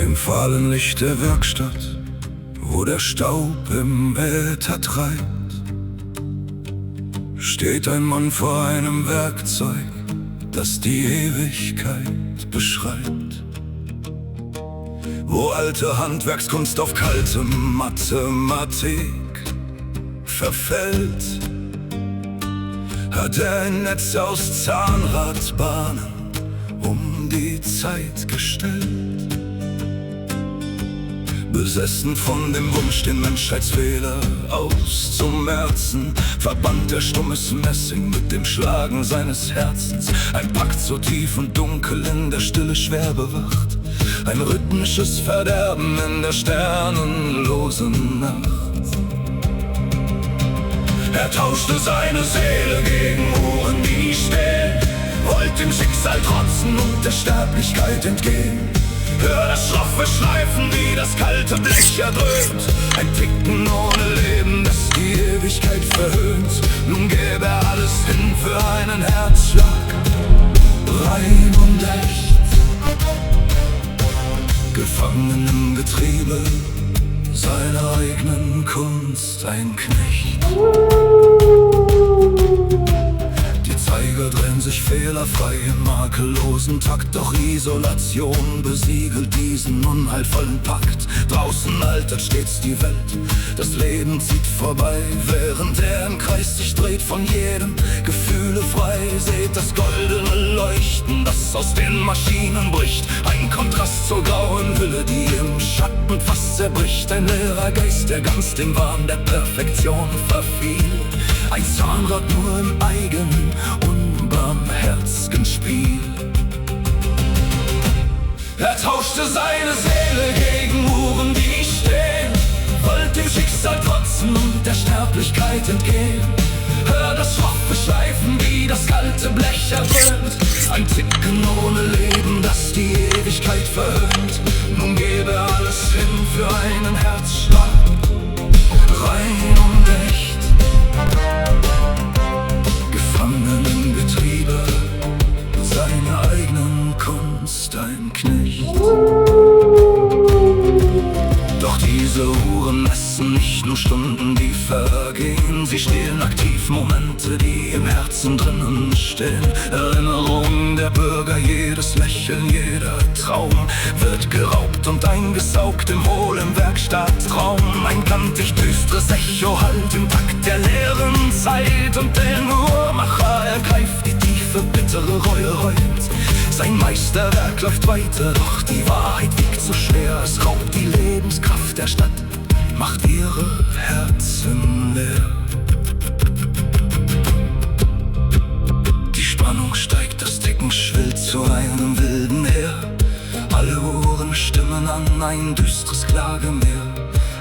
Im fahlen Licht der Werkstatt, wo der Staub im Äther treibt, steht ein Mann vor einem Werkzeug, das die Ewigkeit beschreibt. Wo alte Handwerkskunst auf kalte Mathematik verfällt, hat er ein Netz aus Zahnradbahnen um die Zeit gestellt. Besessen von dem Wunsch, den Menschheitsfehler auszumerzen, verband er stummes Messing mit dem Schlagen seines Herzens. Ein Pakt so tief und dunkel in der Stille schwer bewacht, ein rhythmisches Verderben in der sternenlosen Nacht. Er tauschte seine Seele gegen Uhren, die stehen, wollte dem Schicksal trotzen und der Sterblichkeit entgehen. Hör das schroffe Schleifen, wie das kalte Blech erdröhnt, ein Ticken ohne Leben, das die Ewigkeit verhöhnt. Nun gäbe er alles hin für einen Herzschlag, rein und echt. Gefangen im Getriebe seiner eigenen Kunst, ein Knecht. Zeiger drehen sich fehlerfrei im makellosen Takt, doch Isolation besiegelt diesen unheilvollen Pakt. Draußen altert stets die Welt, das Leben zieht vorbei, während er im Kreis sich dreht, von jedem Gefühle frei. Seht das goldene Leuchten, das aus den Maschinen bricht, ein Kontrast zur grauen Hülle, die im Schatten fast zerbricht. Ein leerer Geist, der ganz dem Wahn der Perfektion verfiel, ein Zahnrad nur im eigenen, unbarmherzigen Spiel. Er tauschte seine Seele gegen Uhren, die stehen, wollte dem Schicksal trotzen und der Sterblichkeit entgehen. Hör das schroffe Schleifen, wie das kalte Blech erdröhnt, ein Ticken ohne Leben, das die Ewigkeit verhöhnt. Nun gebe alles hin für einen Herzschlag, rein und echt. Gefangen im Getriebe seiner eigenen Kunst, ein Knecht. Doch diese Uhren messen nicht nur Stunden, die vergehen, sie stehlen aktiv Momente, die im Herzen drinnen stehen. Erinnerungen der Bürger, jedes Lächeln, jeder Traum wird geraubt und eingesaugt im hohlen Werkstattraum. Ein kantig düstres Echo hallt im Takt der leeren Zeit, und der Uhrmacher ergreift die tiefe, bittere Reue heut. Sein Meisterwerk läuft weiter, doch die Wahrheit wiegt so schwer, es raubt die Lebenskraft der Stadt, macht ihre Herzen leer. Die Spannung steigt, das Ticken schwillt zu einem wilden Heer. Alle Uhren stimmen an, ein düstres Klagemeer.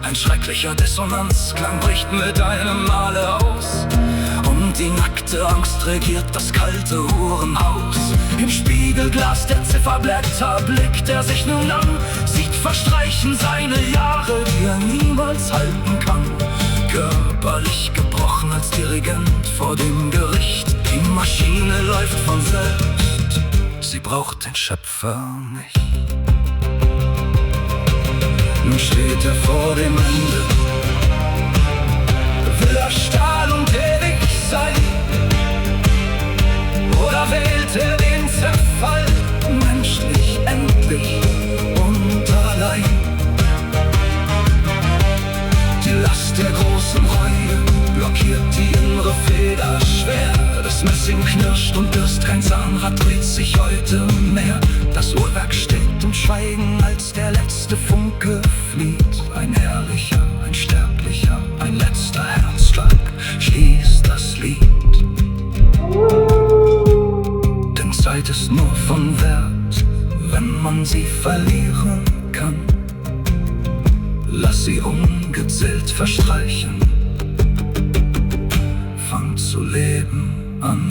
Ein schrecklicher Dissonanzklang bricht mit einem Male aus, und die nackte Angst regiert das kalte Uhrenhaus. Im Spiegelglas der Zifferblätter blickt er sich nun an, sieht verstreichen seine Jahre, die er niemals halten kann. Körperlich gebrochen als Dirigent vor dem Gericht, die Maschine läuft von selbst, sie braucht den Schöpfer nicht. Nun steht er vor dem Ende, will er Stahl und ewig sein, oder wählt er den Zerfall, menschlich, endlich und allein? Die Last der großen Reue blockiert die innere Feder schwer. Das Messing knirscht und birst, kein Zahnrad dreht sich heute mehr. Das Uhrwerk steht im Schweigen, als der letzte Funke flieht. Ein herrlicher, ein sterblicher, ein letzter Herzschlag schließt das Lied. Denn Zeit ist nur von Wert, wenn man sie verlieren kann. Lass sie ungezählt verstreichen, fang zu leben an.